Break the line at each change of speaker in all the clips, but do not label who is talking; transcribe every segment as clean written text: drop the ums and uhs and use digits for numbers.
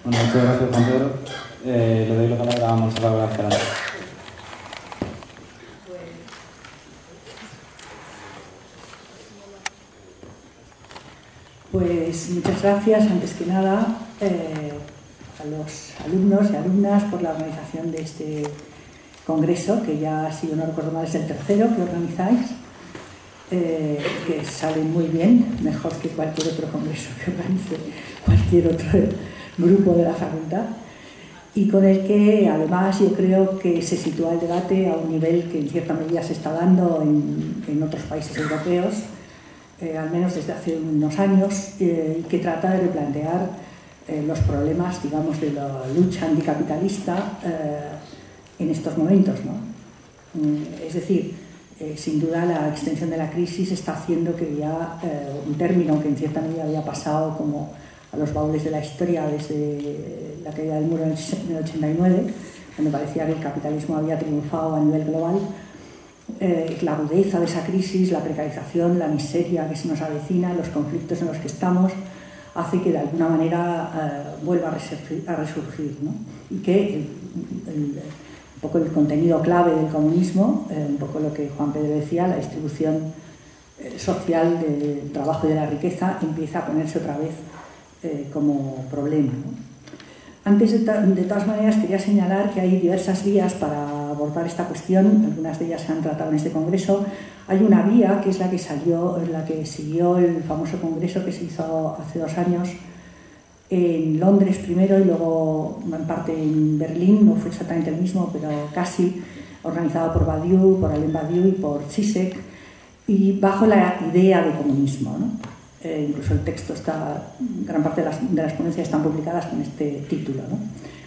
Bueno, muchas gracias, Juan Pedro. Le doy la palabra a Montserrat García.
Pues muchas gracias, antes que nada, a los alumnos y alumnas por la organización de este congreso, que ya, si yo no recuerdo mal, es el tercero que organizáis, que sale muy bien, mejor que cualquier otro congreso que organice cualquier otro grupo de la facultad, y con el que además yo creo que se sitúa el debate a un nivel que en cierta medida se está dando en otros países europeos, al menos desde hace unos años, y que trata de replantear los problemas, digamos, de la lucha anticapitalista en estos momentos, ¿no? Es decir, sin duda la extensión de la crisis está haciendo que ya un término que en cierta medida había pasado como a los baúles de la historia desde la caída del muro en el 89, cuando parecía que el capitalismo había triunfado a nivel global, la agudeza de esa crisis, la precarización, la miseria que se nos avecina, los conflictos en los que estamos, hace que de alguna manera vuelva a resurgir, ¿no? Y que un poco el contenido clave del comunismo, un poco lo que Juan Pedro decía, la distribución social del trabajo y de la riqueza, empieza a ponerse otra vez como problema, ¿no? Antes, de todas maneras, quería señalar que hay diversas vías para abordar esta cuestión, algunas de ellas se han tratado en este congreso. Hay una vía que es la que siguió el famoso congreso que se hizo hace 2 años en Londres primero y luego en parte en Berlín, no fue exactamente el mismo, pero casi, organizado por Badiou, por Alain Badiou y por Zizek, y bajo la idea de comunismo, ¿no? Incluso el texto está, gran parte de las ponencias están publicadas con este título, ¿no?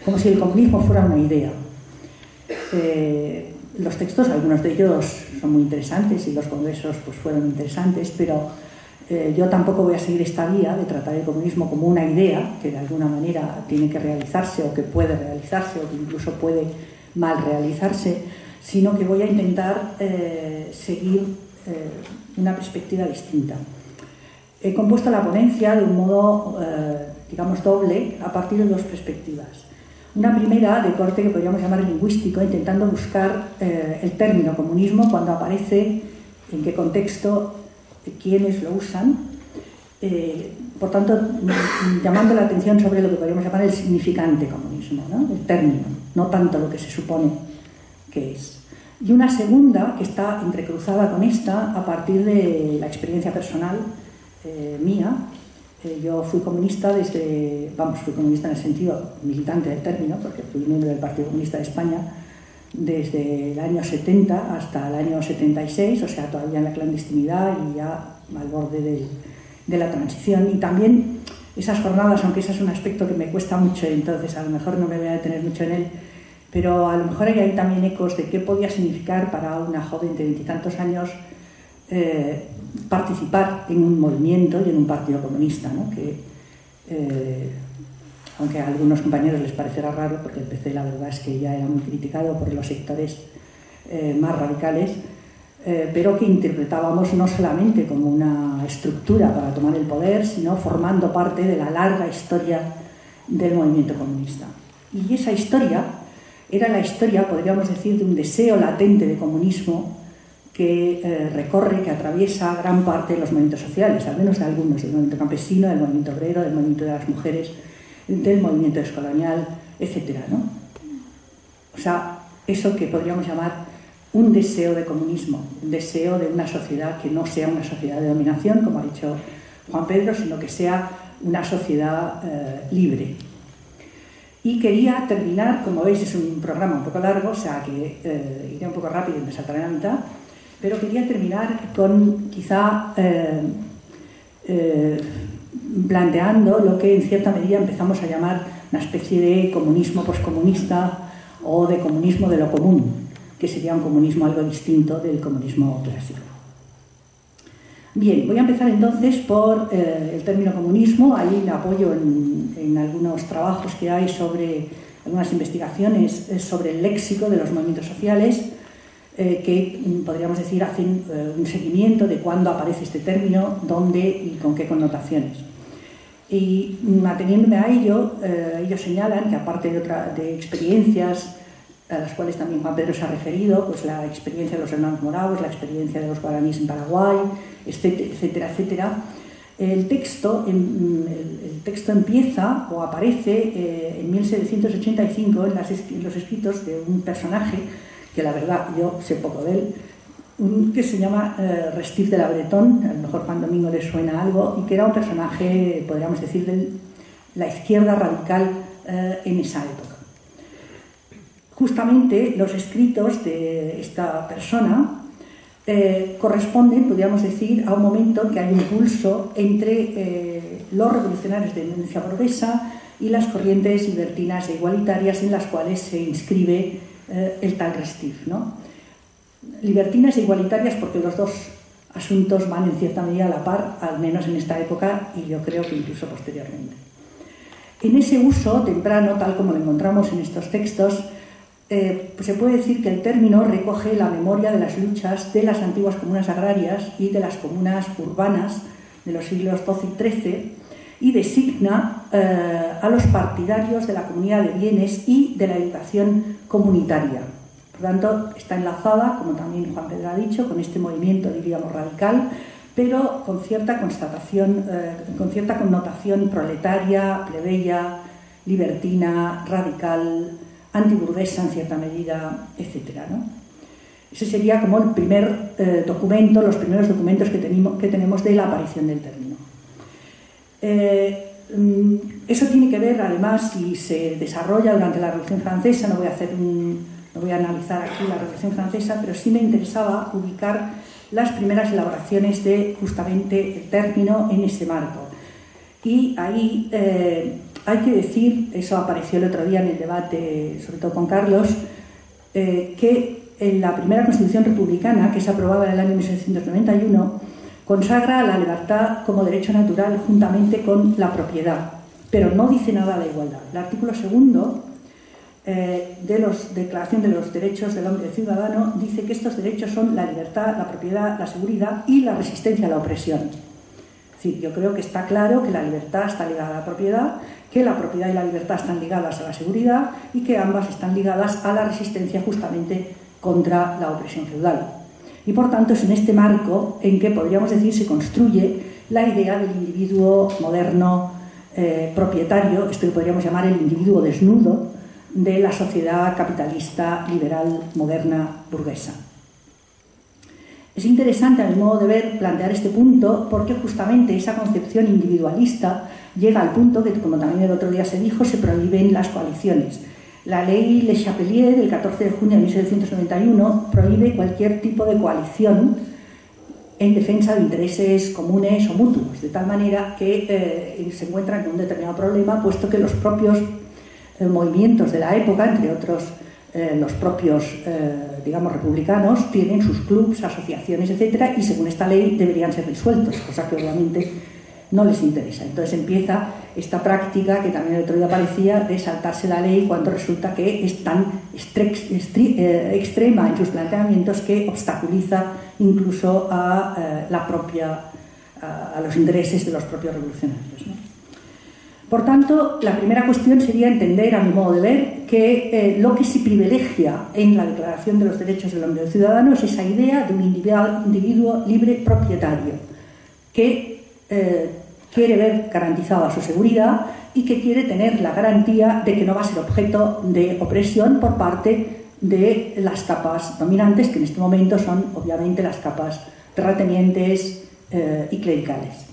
Como si el comunismo fuera una idea. Los textos, algunos de ellos son muy interesantes y los congresos pues fueron interesantes, pero yo tampoco voy a seguir esta vía de tratar el comunismo como una idea que de alguna manera tiene que realizarse o que puede realizarse o que incluso puede mal realizarse, sino que voy a intentar seguir una perspectiva distinta. He compuesto la ponencia de un modo, digamos, doble, a partir de 2 perspectivas. Una primera, de corte que podríamos llamar lingüístico, intentando buscar el término comunismo cuando aparece, en qué contexto, quiénes lo usan, por tanto, llamando la atención sobre lo que podríamos llamar el significante comunismo, ¿no? El término, no tanto lo que se supone que es. Y una segunda, que está entrecruzada con esta, a partir de la experiencia personal mía. Yo fui comunista fui comunista en el sentido militante del término, porque fui miembro del Partido Comunista de España desde el año 70 hasta el año 76, o sea, todavía en la clandestinidad y ya al borde de la transición. Y también esas jornadas, aunque ese es un aspecto que me cuesta mucho, entonces a lo mejor no me voy a detener mucho en él, pero a lo mejor hay ahí también ecos de qué podía significar para una joven de 20 y tantos años participar en un movimiento y en un partido comunista, ¿no? Que, aunque a algunos compañeros les parecerá raro, porque el PC la verdad es que ya era muy criticado por los sectores más radicales, pero que interpretábamos no solamente como una estructura para tomar el poder, sino formando parte de la larga historia del movimiento comunista. Y esa historia era la historia, podríamos decir, de un deseo latente de comunismo que recorre, que atraviesa gran parte de los movimientos sociales, al menos de algunos, del movimiento campesino, del movimiento obrero, del movimiento de las mujeres, del movimiento descolonial, etc., ¿no? O sea, eso que podríamos llamar un deseo de comunismo, un deseo de una sociedad que no sea una sociedad de dominación, como ha dicho Juan Pedro, sino que sea una sociedad libre. Y quería terminar, como veis es un programa un poco largo, o sea que iré un poco rápido y me saltaré a la mitad, pero quería terminar con quizá planteando lo que en cierta medida empezamos a llamar una especie de comunismo poscomunista o de comunismo de lo común, que sería un comunismo algo distinto del comunismo clásico. Bien, voy a empezar entonces por el término comunismo. Ahí me apoyo en algunos trabajos que hay sobre algunas investigaciones sobre el léxico de los movimientos sociales, que podríamos decir hacen un seguimiento de cuándo aparece este término, dónde y con qué connotaciones. Y ateniéndome a ello, ellos señalan que aparte de experiencias a las cuales también Juan Pedro se ha referido, pues la experiencia de los hermanos moravos, la experiencia de los guaraníes en Paraguay, etcétera, etcétera, el texto empieza o aparece en 1785 en los escritos de un personaje que la verdad yo sé poco de él, que se llama Restif de la Bretón, a lo mejor Juan Domingo le suena algo, y que era un personaje, podríamos decir, de la izquierda radical en esa época. Justamente los escritos de esta persona corresponden, podríamos decir, a un momento en que hay un pulso entre los revolucionarios de tendencia burguesa y las corrientes libertinas e igualitarias en las cuales se inscribe el tal Restif, ¿no? Libertinas e igualitarias porque los dos asuntos van en cierta medida a la par, al menos en esta época y yo creo que incluso posteriormente. En ese uso temprano, tal como lo encontramos en estos textos, pues se puede decir que el término recoge la memoria de las luchas de las antiguas comunas agrarias y de las comunas urbanas de los siglos XII y XIII y designa a los partidarios de la comunidad de bienes y de la educación comunitaria. Por tanto, está enlazada, como también Juan Pedro ha dicho, con este movimiento, diríamos, radical, pero con cierta connotación proletaria, plebeya, libertina, radical, antiburguesa en cierta medida, etcétera, ¿no? Ese sería como el primer documento, los primeros documentos que tenemos de la aparición del término. Eso tiene que ver, además, si se desarrolla durante la Revolución Francesa. No voy a analizar aquí la Revolución Francesa, pero sí me interesaba ubicar las primeras elaboraciones de justamente el término en ese marco. Y ahí hay que decir, eso apareció el otro día en el debate, sobre todo con Carlos, que en la primera Constitución republicana, que se aprobaba en el año 1791, consagra la libertad como derecho natural juntamente con la propiedad, pero no dice nada de la igualdad. El artículo 2 de la Declaración de los Derechos del Hombre y del Ciudadano dice que estos derechos son la libertad, la propiedad, la seguridad y la resistencia a la opresión. Sí, yo creo que está claro que la libertad está ligada a la propiedad, que la propiedad y la libertad están ligadas a la seguridad y que ambas están ligadas a la resistencia justamente contra la opresión feudal. Y por tanto es en este marco en que podríamos decir se construye la idea del individuo moderno propietario, esto que podríamos llamar el individuo desnudo de la sociedad capitalista, liberal, moderna, burguesa. Es interesante, a mi modo de ver, plantear este punto porque justamente esa concepción individualista llega al punto que, como también el otro día se dijo, se prohíben las coaliciones. La ley Le Chapelier del 14 de junio de 1791 prohíbe cualquier tipo de coalición en defensa de intereses comunes o mutuos, de tal manera que se encuentran con un determinado problema, puesto que los propios movimientos de la época, entre otros los propios, digamos, republicanos, tienen sus clubs, asociaciones, etcétera, y según esta ley deberían ser disueltos, cosa que obviamente no les interesa. Entonces empieza esta práctica que también el otro día aparecía de saltarse la ley cuando resulta que es tan extrema en sus planteamientos que obstaculiza incluso a los intereses de los propios revolucionarios, ¿no? Por tanto, la primera cuestión sería entender, a mi modo de ver, que lo que se privilegia en la Declaración de los Derechos del Hombre y del Ciudadano es esa idea de un individuo libre propietario que quiere ver garantizada su seguridad y que quiere tener la garantía de que no va a ser objeto de opresión por parte de las capas dominantes, que en este momento son obviamente las capas terratenientes y clericales.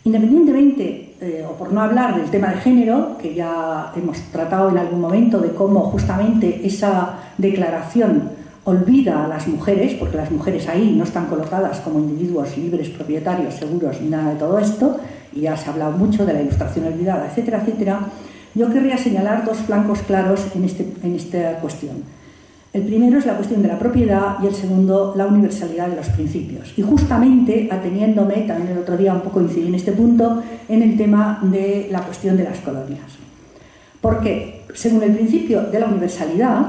Independientemente, o por no hablar del tema de género, que ya hemos tratado en algún momento de cómo justamente esa declaración olvida a las mujeres, porque las mujeres ahí no están colocadas como individuos libres, propietarios, seguros, ni nada de todo esto, y ya se ha hablado mucho de la ilustración olvidada, etcétera, etcétera. Yo querría señalar dos flancos claros en esta cuestión. El primero es la cuestión de la propiedad y el segundo, la universalidad de los principios. Y justamente ateniéndome, también el otro día un poco incidí en este punto, en el tema de la cuestión de las colonias. Porque, según el principio de la universalidad,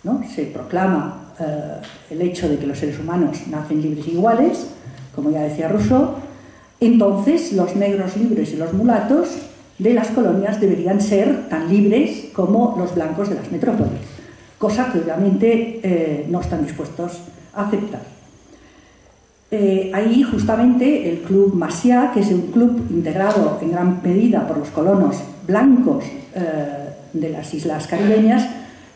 ¿no?, se proclama el hecho de que los seres humanos nacen libres e iguales, como ya decía Rousseau, entonces los negros libres y los mulatos de las colonias deberían ser tan libres como los blancos de las metrópolis, cosa que obviamente no están dispuestos a aceptar. Ahí justamente el Club Macià, que es un club integrado en gran medida por los colonos blancos de las islas caribeñas,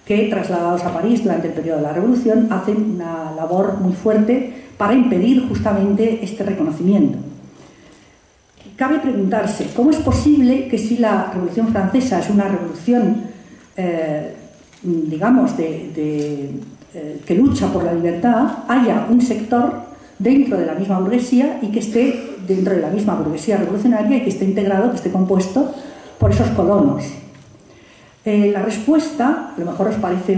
que trasladados a París durante el periodo de la Revolución hacen una labor muy fuerte para impedir justamente este reconocimiento. Cabe preguntarse, ¿cómo es posible que si la Revolución Francesa es una revolución, digamos, que lucha por la libertad, haya un sector dentro de la misma burguesía y que esté dentro de la misma burguesía revolucionaria y que esté integrado, que esté compuesto por esos colonos? La respuesta, a lo mejor os parece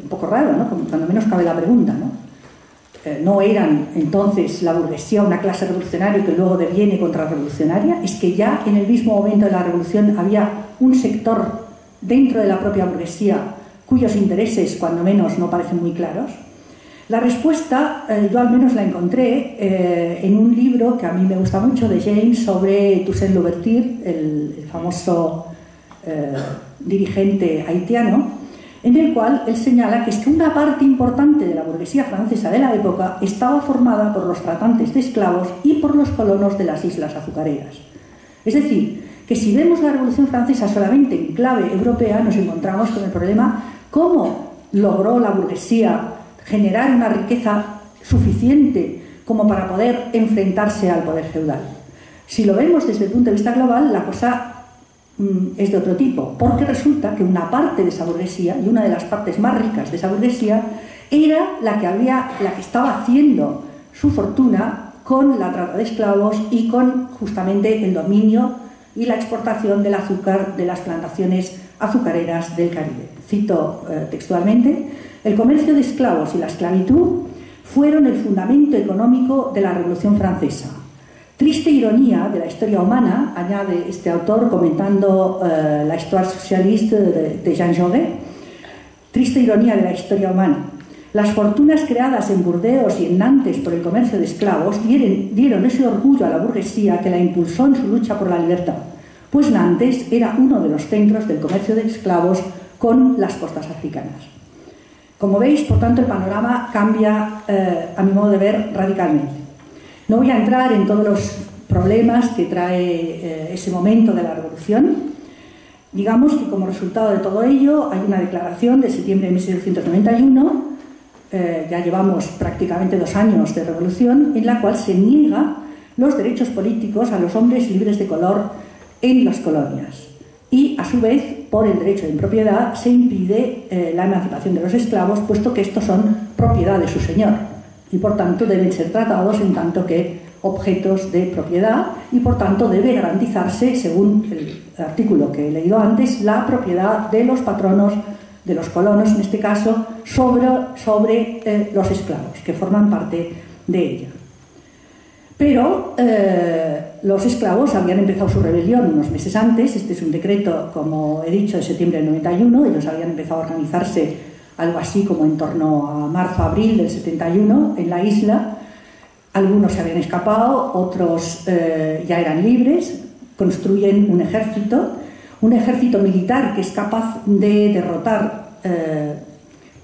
un poco raro, ¿no? Cuando menos cabe la pregunta, ¿no? No eran entonces la burguesía una clase revolucionaria que luego deviene contrarrevolucionaria. Es que ya en el mismo momento de la revolución había un sector dentro de la propia burguesía cuyos intereses, cuando menos, no parecen muy claros. La respuesta, yo al menos la encontré en un libro que a mí me gusta mucho, de James, sobre Toussaint Louverture, el famoso dirigente haitiano, en el cual él señala que es que una parte importante de la burguesía francesa de la época estaba formada por los tratantes de esclavos y por los colonos de las islas azucareras. Es decir, que si vemos la Revolución Francesa solamente en clave europea, nos encontramos con el problema cómo logró la burguesía generar una riqueza suficiente como para poder enfrentarse al poder feudal. Si lo vemos desde el punto de vista global, la cosa es de otro tipo, porque resulta que una parte de esa burguesía, y una de las partes más ricas de esa burguesía, era la que estaba haciendo su fortuna con la trata de esclavos y con justamente el dominio y la exportación del azúcar de las plantaciones azucareras del Caribe. Cito textualmente: el comercio de esclavos y la esclavitud fueron el fundamento económico de la Revolución Francesa. Triste ironía de la historia humana, añade este autor comentando la Histoire socialiste de Jean Jaurès, triste ironía de la historia humana. Las fortunas creadas en Burdeos y en Nantes por el comercio de esclavos dieron ese orgullo a la burguesía que la impulsó en su lucha por la libertad, pues Nantes era uno de los centros del comercio de esclavos con las costas africanas. Como veis, por tanto, el panorama cambia, a mi modo de ver, radicalmente. No voy a entrar en todos los problemas que trae ese momento de la revolución. Digamos que como resultado de todo ello hay una declaración de septiembre de 1791, ya llevamos prácticamente 2 años de revolución, en la cual se niega los derechos políticos a los hombres libres de color en las colonias. Y a su vez, por el derecho de impropiedad, se impide la emancipación de los esclavos, puesto que estos son propiedad de su señor y por tanto deben ser tratados en tanto que objetos de propiedad y por tanto debe garantizarse, según el artículo que he leído antes, la propiedad de los patronos, de los colonos en este caso, sobre los esclavos que forman parte de ella. Pero los esclavos habían empezado su rebelión unos meses antes. Este es un decreto, como he dicho, de septiembre del 91. Ellos habían empezado a organizarse algo así como en torno a marzo-abril del 71 en la isla. Algunos se habían escapado, otros ya eran libres. Construyen un ejército militar que es capaz de derrotar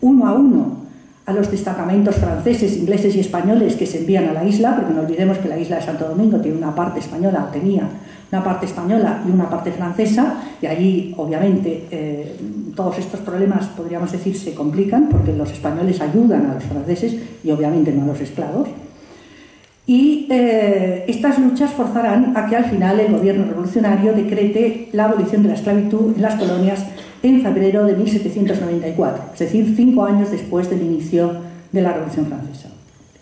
uno a uno a los destacamentos franceses, ingleses y españoles que se envían a la isla, porque no olvidemos que la isla de Santo Domingo tiene una parte española, tenía una parte española y una parte francesa, y allí obviamente todos estos problemas, podríamos decir, se complican porque los españoles ayudan a los franceses y obviamente no a los esclavos. Y estas luchas forzarán a que al final el gobierno revolucionario decrete la abolición de la esclavitud en las colonias en febrero de 1794, es decir, 5 años después del inicio de la Revolución Francesa.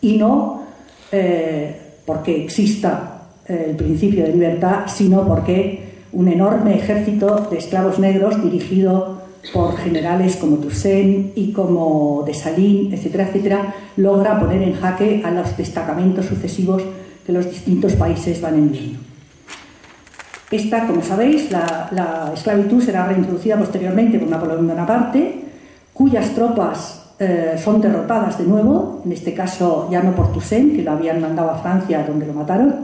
Y no porque exista el principio de libertad, sino porque un enorme ejército de esclavos negros dirigido por generales como Toussaint y como Dessalines, etcétera, etcétera, logra poner en jaque a los destacamentos sucesivos que los distintos países van enviando. Esta, como sabéis, la esclavitud será reintroducida posteriormente por Napoleón Bonaparte, cuyas tropas son derrotadas de nuevo, en este caso ya no por Toussaint, que lo habían mandado a Francia donde lo mataron,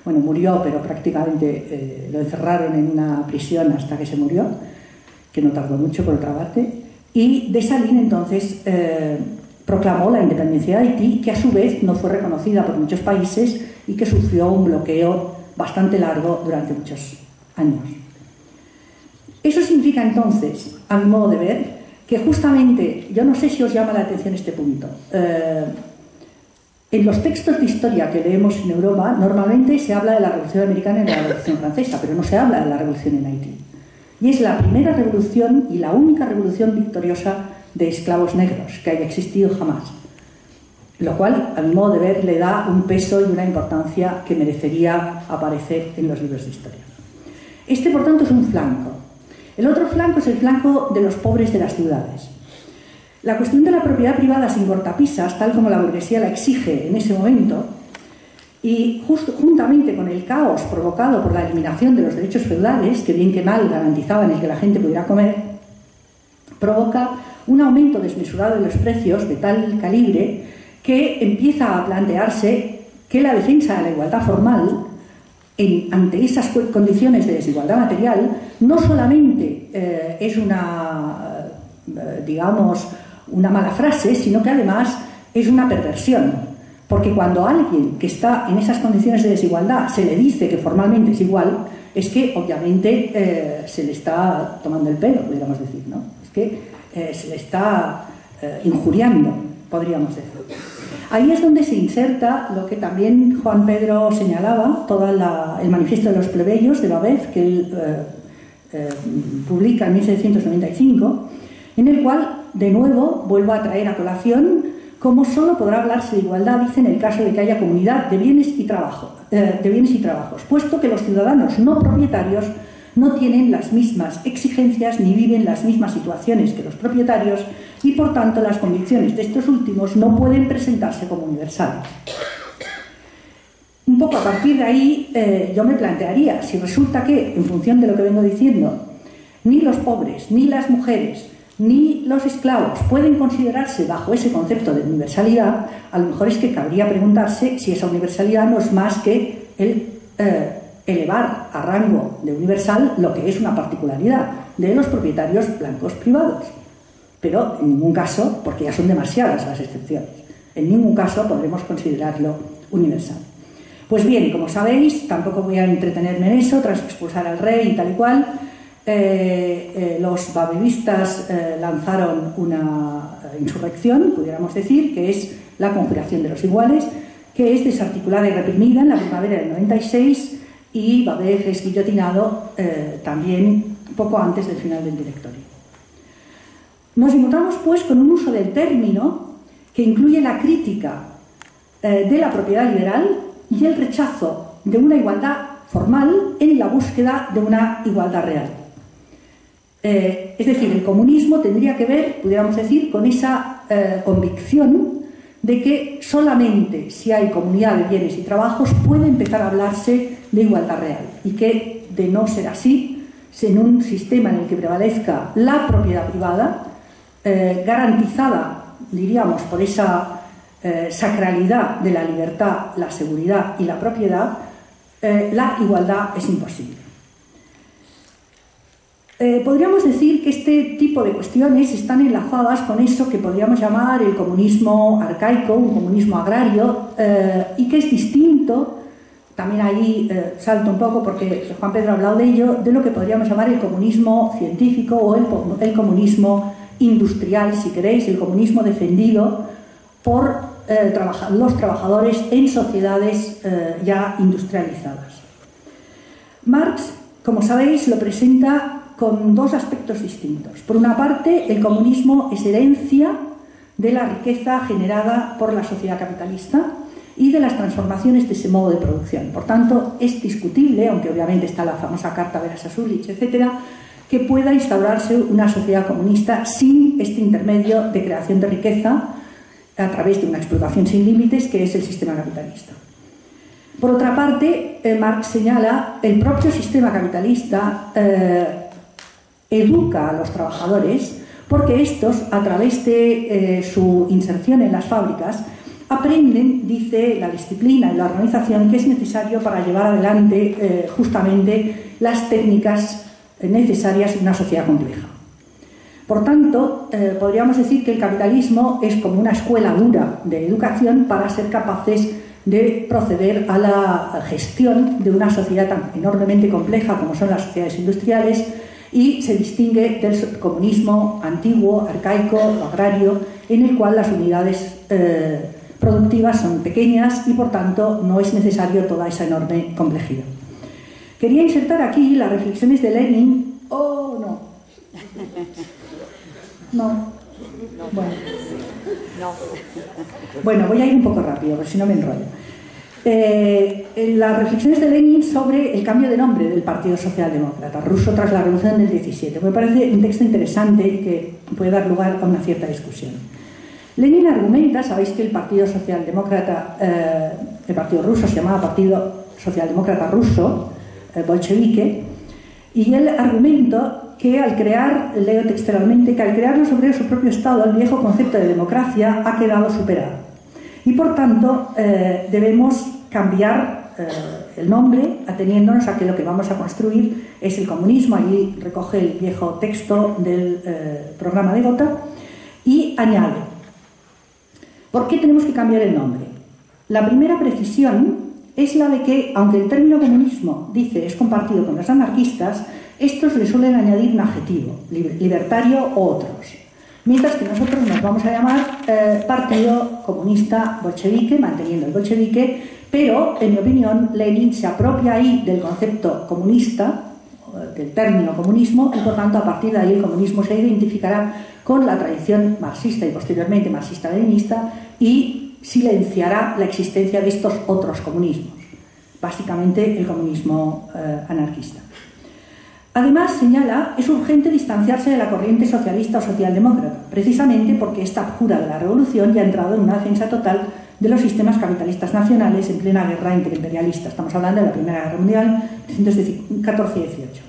bueno, murió, pero prácticamente lo encerraron en una prisión hasta que se murió, que no tardó mucho por otra parte, y Dessalines entonces proclamó la independencia de Haití, que a su vez no fue reconocida por muchos países y que sufrió un bloqueo bastante largo durante muchos años. Eso significa entonces, a mi modo de ver, que justamente, yo no sé si os llama la atención este punto, en los textos de historia que leemos en Europa, normalmente se habla de la Revolución Americana y de la Revolución Francesa, pero no se habla de la Revolución en Haití. Y es la primera revolución y la única revolución victoriosa de esclavos negros que haya existido jamás. Lo cual, a mi modo de ver, le da un peso y una importancia que merecería aparecer en los libros de historia. Este, por tanto, es un flanco. El otro flanco es el flanco de los pobres de las ciudades. La cuestión de la propiedad privada sin cortapisas, tal como la burguesía la exige en ese momento, y juntamente con el caos provocado por la eliminación de los derechos feudales, que bien que mal garantizaban el que la gente pudiera comer, provoca un aumento desmesurado de los precios de tal calibre que empieza a plantearse que la defensa de la igualdad formal ante esas condiciones de desigualdad material no solamente es digamos, una mala frase, sino que además es una perversión. Porque cuando a alguien que está en esas condiciones de desigualdad se le dice que formalmente es igual, es que obviamente se le está tomando el pelo, podríamos decir, ¿no? Es que se le está injuriando, podríamos decir. Ahí es donde se inserta lo que también Juan Pedro señalaba, todo el manifiesto de los plebeyos de Babeuf, que él publica en 1795, en el cual, de nuevo, vuelvo a traer a colación cómo solo podrá hablarse de igualdad, dice, en el caso de que haya comunidad de bienes y trabajos, puesto que los ciudadanos no propietarios no tienen las mismas exigencias ni viven las mismas situaciones que los propietarios y, por tanto, las convicciones de estos últimos no pueden presentarse como universales. Un poco a partir de ahí yo me plantearía, si resulta que, en función de lo que vengo diciendo, ni los pobres, ni las mujeres, ni los esclavos pueden considerarse bajo ese concepto de universalidad, a lo mejor es que cabría preguntarse si esa universalidad no es más que el elevar a rango de universal lo que es una particularidad de los propietarios blancos privados. Pero en ningún caso, porque ya son demasiadas las excepciones, en ningún caso podremos considerarlo universal. Pues bien, como sabéis, tampoco voy a entretenerme en eso, tras expulsar al rey y tal y cual, los babevistas lanzaron una insurrección, pudiéramos decir, que es la Conjuración de los Iguales, que es desarticulada y reprimida en la primavera del 96 y Babeuf es guillotinado también poco antes del final del Directorio. Nos encontramos pues con un uso del término que incluye la crítica de la propiedad liberal y el rechazo de una igualdad formal en la búsqueda de una igualdad real. Es decir, el comunismo tendría que ver, pudiéramos decir, con esa convicción de que solamente si hay comunidad de bienes y trabajos puede empezar a hablarse de igualdad real y que, de no ser así, en un sistema en el que prevalezca la propiedad privada, garantizada, diríamos, por esa sacralidad de la libertad, la seguridad y la propiedad, la igualdad es imposible. Podríamos decir que este tipo de cuestiones están enlazadas con eso que podríamos llamar el comunismo arcaico, un comunismo agrario, y que es distinto, también ahí salto un poco porque Juan Pedro ha hablado de ello, de lo que podríamos llamar el comunismo científico o el comunismo industrial, si queréis, el comunismo defendido por los trabajadores en sociedades ya industrializadas. Marx, como sabéis, lo presenta con dos aspectos distintos. Por una parte, el comunismo es herencia de la riqueza generada por la sociedad capitalista y de las transformaciones de ese modo de producción. Por tanto, es discutible, aunque obviamente está la famosa Carta Vera-Sasulich, etcétera, que pueda instaurarse una sociedad comunista sin este intermedio de creación de riqueza a través de una explotación sin límites, que es el sistema capitalista. Por otra parte, Marx señala el propio sistema capitalista educa a los trabajadores porque estos, a través de su inserción en las fábricas, aprenden, dice la disciplina y la organización, que es necesario para llevar adelante justamente las técnicas necesarias en una sociedad compleja. Por tanto, podríamos decir que el capitalismo es como una escuela dura de educación para ser capaces de proceder a la gestión de una sociedad tan enormemente compleja como son las sociedades industriales, y se distingue del comunismo antiguo, arcaico, agrario, en el cual las unidades productivas son pequeñas y por tanto no es necesario toda esa enorme complejidad. Quería insertar aquí las reflexiones de Lenin. ¡Oh, no! No. Bueno, voy a ir un poco rápido, porque si no me enrollo. Las reflexiones de Lenin sobre el cambio de nombre del Partido Socialdemócrata ruso tras la Revolución del 17. Me parece un texto interesante y que puede dar lugar a una cierta discusión. Lenin argumenta, sabéis que el Partido Socialdemócrata, el Partido Ruso se llamaba Partido Socialdemócrata Ruso, bolchevique, y él argumenta que al crear, leo textualmente, que al crear los obreros su propio Estado, el viejo concepto de democracia ha quedado superado. Y por tanto debemos cambiar el nombre ateniéndonos a que lo que vamos a construir es el comunismo. Allí recoge el viejo texto del programa de Gotha y añade: ¿por qué tenemos que cambiar el nombre? La primera precisión es la de que, aunque el término comunismo, dice, es compartido con los anarquistas, estos le suelen añadir un adjetivo, libertario o otros. Mientras que nosotros nos vamos a llamar Partido Comunista Bolchevique, manteniendo el bolchevique, pero, en mi opinión, Lenin se apropia ahí del concepto comunista, del término comunismo, y por tanto, a partir de ahí el comunismo se identificará con la tradición marxista y posteriormente marxista-leninista y silenciará la existencia de estos otros comunismos, básicamente el comunismo anarquista. Además, señala, es urgente distanciarse de la corriente socialista o socialdemócrata, precisamente porque esta abjura de la revolución ya ha entrado en una defensa total de los sistemas capitalistas nacionales en plena guerra interimperialista. Estamos hablando de la Primera Guerra Mundial, 1914 y 18.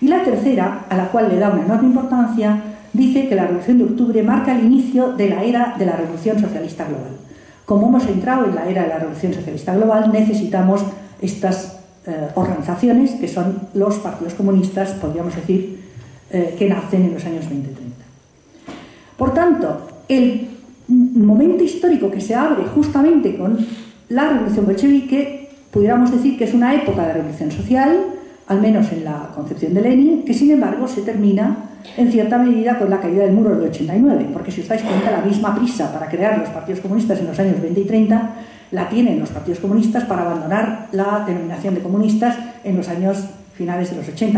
Y la tercera, a la cual le da una enorme importancia, dice que la Revolución de Octubre marca el inicio de la era de la Revolución Socialista Global. Como hemos entrado en la era de la Revolución Socialista Global, necesitamos estas organizaciones, que son los partidos comunistas, podríamos decir, que nacen en los años 20-30. Por tanto, el momento histórico que se abre justamente con la revolución bolchevique, pudiéramos decir que es una época de revolución social, al menos en la concepción de Lenin, que sin embargo se termina en cierta medida con la caída del muro del 89, porque si os dais cuenta, la misma prisa para crear los partidos comunistas en los años 20 y 30 la tienen los partidos comunistas para abandonar la denominación de comunistas en los años finales de los 80-90,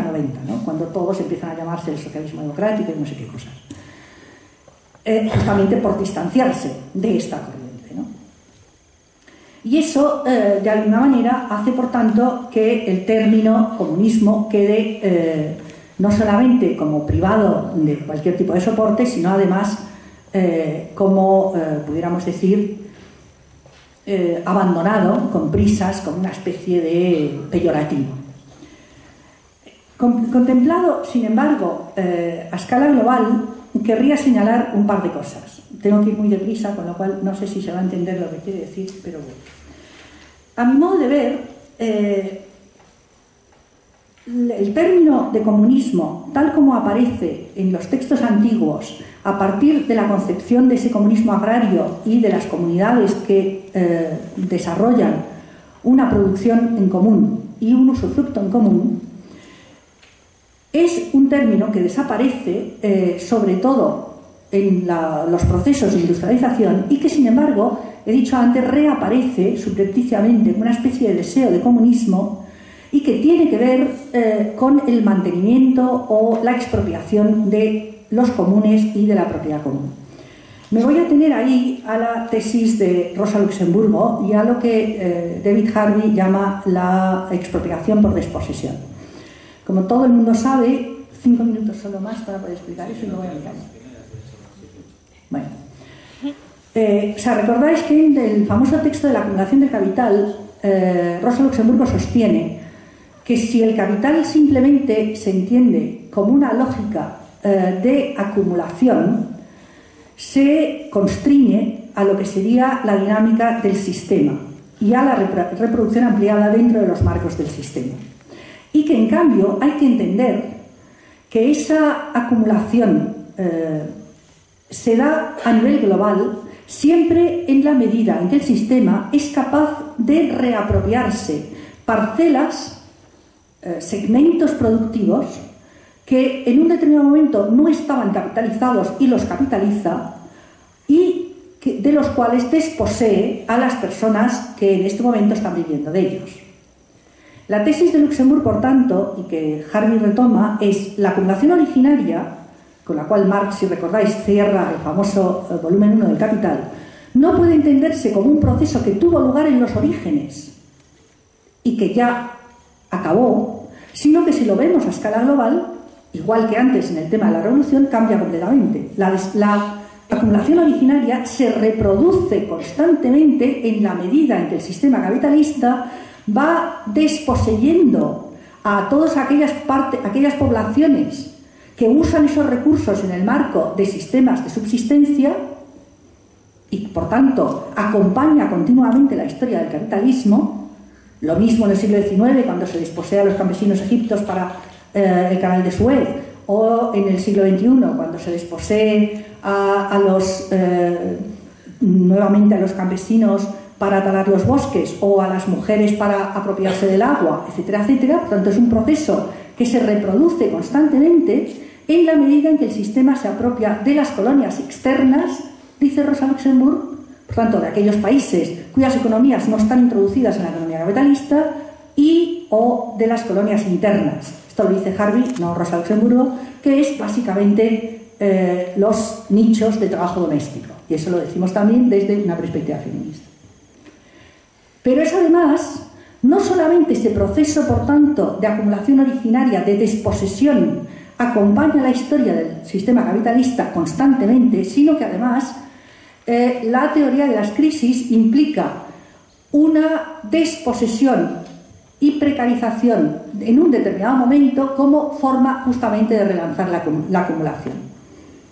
¿no? Cuando todos empiezan a llamarse el socialismo democrático y no sé qué cosas. Justamente por distanciarse de esta corriente, ¿no? Y eso, de alguna manera, hace, por tanto, que el término comunismo quede no solamente como privado de cualquier tipo de soporte, sino además como, pudiéramos decir, abandonado con prisas, como una especie de peyorativo. Contemplado, sin embargo, a escala global, querría señalar un par de cosas. Tengo que ir muy deprisa, con lo cual no sé si se va a entender lo que quiere decir, pero bueno. A mi modo de ver, el término de comunismo, tal como aparece en los textos antiguos, a partir de la concepción de ese comunismo agrario y de las comunidades que desarrollan una producción en común y un usufructo en común, es un término que desaparece sobre todo en los procesos de industrialización y que, sin embargo, he dicho antes, reaparece subrepticiamente como una especie de deseo de comunismo y que tiene que ver con el mantenimiento o la expropiación de los comunes y de la propiedad común. Me voy a tener ahí a la tesis de Rosa Luxemburgo y a lo que David Harvey llama la expropiación por desposesión. Como todo el mundo sabe, 5 minutos solo más para poder explicar eso y no voy a mirar. Bueno, recordáis que en el famoso texto de la acumulación del capital, Rosa Luxemburgo sostiene que si el capital simplemente se entiende como una lógica de acumulación, se constriñe a lo que sería la dinámica del sistema y a la reproducción ampliada dentro de los marcos del sistema. Y que en cambio hay que entender que esa acumulación se da a nivel global siempre en la medida en que el sistema es capaz de reapropiarse parcelas, segmentos productivos que en un determinado momento no estaban capitalizados y los capitaliza, y de los cuales desposee a las personas que en este momento están viviendo de ellos. La tesis de Luxemburg, por tanto, y que Harvey retoma, es la acumulación originaria, con la cual Marx, si recordáis, cierra el famoso volumen 1 del Capital, no puede entenderse como un proceso que tuvo lugar en los orígenes y que ya acabó, sino que si lo vemos a escala global, igual que antes en el tema de la revolución, cambia completamente. La acumulación originaria se reproduce constantemente en la medida en que el sistema capitalista va desposeyendo a todas aquellas poblaciones que usan esos recursos en el marco de sistemas de subsistencia y, por tanto, acompaña continuamente la historia del capitalismo. Lo mismo en el siglo XIX, cuando se desposea a los campesinos egipcios para el canal de Suez, o en el siglo XXI, cuando se desposee nuevamente a los campesinos para talar los bosques, o a las mujeres para apropiarse del agua, etcétera, etcétera. Por tanto, es un proceso que se reproduce constantemente en la medida en que el sistema se apropia de las colonias externas, dice Rosa Luxemburg, por tanto, de aquellos países cuyas economías no están introducidas en la economía capitalista, y o de las colonias internas. Esto lo dice Harvey, no Rosa Luxemburgo, que es básicamente los nichos de trabajo doméstico. Y eso lo decimos también desde una perspectiva feminista. Pero es además no solamente ese proceso, por tanto, de acumulación originaria, de desposesión, acompaña la historia del sistema capitalista constantemente, sino que además la teoría de las crisis implica una desposesión y precarización en un determinado momento como forma justamente de relanzar la acumulación.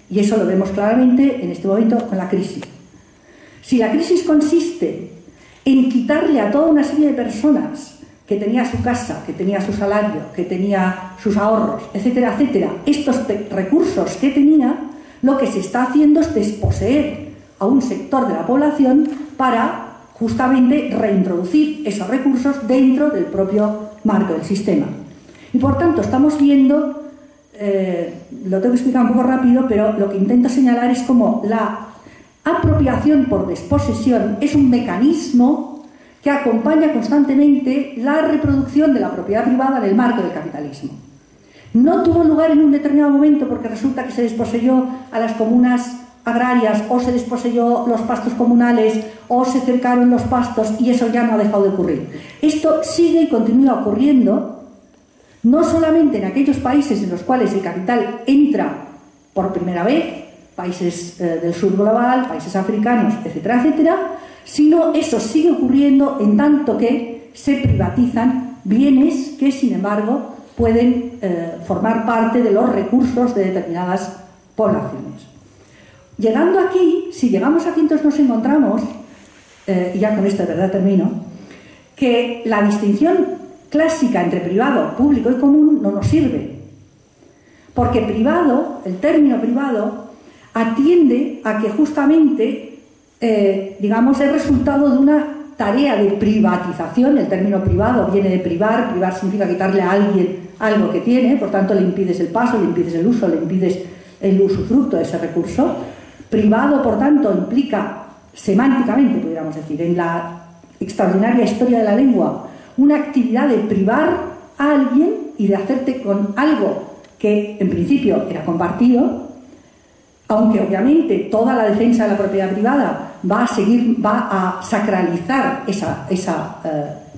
Y eso lo vemos claramente en este momento con la crisis. Si la crisis consiste en quitarle a toda una serie de personas que tenía su casa, que tenía su salario, que tenía sus ahorros, etcétera, etcétera, estos recursos que tenía, lo que se está haciendo es desposeer a un sector de la población para justamente reintroducir esos recursos dentro del propio marco del sistema. Y por tanto estamos viendo, lo tengo que explicar un poco rápido, pero lo que intento señalar es como la apropiación por desposesión es un mecanismo que acompaña constantemente la reproducción de la propiedad privada en el marco del capitalismo. No tuvo lugar en un determinado momento porque resulta que se desposeyó a las comunas agrarias, o se desposeyó los pastos comunales, o se cercaron los pastos, y eso ya no ha dejado de ocurrir. Esto sigue y continúa ocurriendo, no solamente en aquellos países en los cuales el capital entra por primera vez, países del sur global, países africanos, etcétera, etcétera, sino eso sigue ocurriendo en tanto que se privatizan bienes que, sin embargo, pueden formar parte de los recursos de determinadas poblaciones. Llegando aquí, si llegamos aquí, entonces nos encontramos, y ya con esto de verdad termino, que la distinción clásica entre privado, público y común no nos sirve. Porque privado, el término privado, atiende a que justamente, digamos, es resultado de una tarea de privatización. El término privado viene de privar, privar significa quitarle a alguien algo que tiene, por tanto le impides el paso, le impides el uso, le impides el usufructo de ese recurso. Privado, por tanto, implica, semánticamente, pudiéramos decir, en la extraordinaria historia de la lengua, una actividad de privar a alguien y de hacerte con algo que en principio era compartido, aunque obviamente toda la defensa de la propiedad privada va a sacralizar esa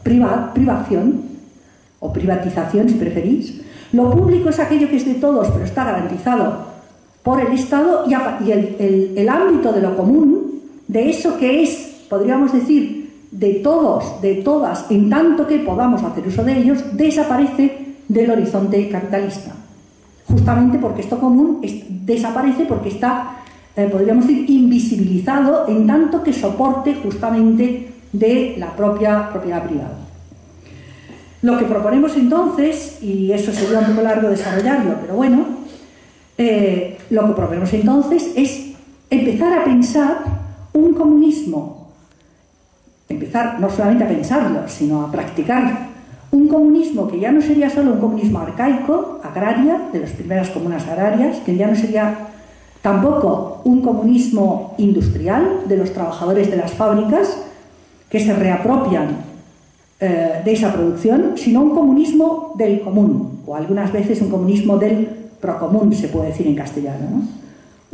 privación o privatización, si preferís. Lo público es aquello que es de todos, pero está garantizado por el Estado, y el ámbito de lo común, de eso que es, podríamos decir, de todos, de todas, en tanto que podamos hacer uso de ellos, desaparece del horizonte capitalista. Justamente porque esto común desaparece porque está podríamos decir, invisibilizado en tanto que soporte justamente de la propia propiedad privada. Lo que proponemos entonces, y eso sería un poco largo desarrollarlo, pero bueno, lo que proponemos entonces es empezar a pensar un comunismo, empezar no solamente a pensarlo, sino a practicar un comunismo que ya no sería solo un comunismo arcaico, agraria, de las primeras comunas agrarias, que ya no sería tampoco un comunismo industrial de los trabajadores de las fábricas que se reapropian de esa producción, sino un comunismo del común, o algunas veces un comunismo del procomún, se puede decir en castellano, ¿no?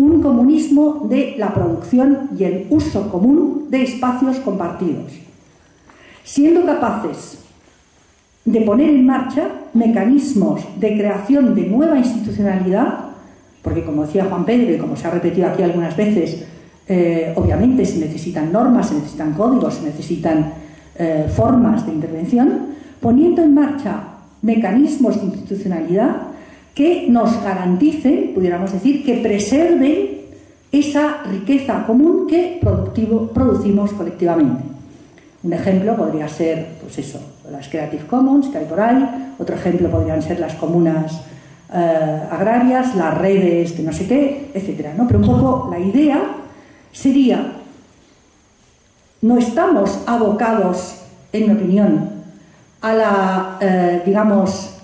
Un comunismo de la producción y el uso común de espacios compartidos, siendo capaces de poner en marcha mecanismos de creación de nueva institucionalidad, porque como decía Juan Pedro y como se ha repetido aquí algunas veces, obviamente se necesitan normas, se necesitan códigos, se necesitan formas de intervención, poniendo en marcha mecanismos de institucionalidad que nos garanticen, pudiéramos decir, que preserven esa riqueza común que producimos colectivamente. Un ejemplo podría ser, pues eso, las Creative Commons que hay por ahí, otro ejemplo podrían ser las comunas agrarias, las redes de no sé qué, etcétera, ¿no? Pero un poco la idea sería: no estamos abocados, en mi opinión, a la, digamos,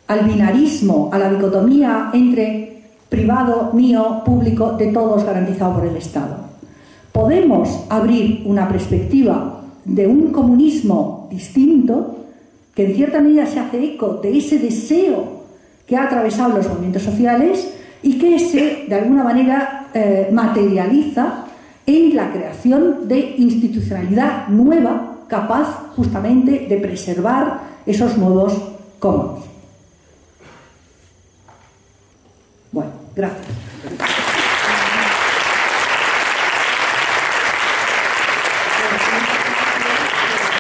al binarismo, a la dicotomía entre privado, mío, público, de todos garantizado por el Estado. Podemos abrir una perspectiva de un comunismo distinto que en cierta medida se hace eco de ese deseo que ha atravesado los movimientos sociales y que se, de alguna manera, materializa en la creación de institucionalidad nueva, capaz justamente de preservar esos nuevos comuns. Bueno, gracias.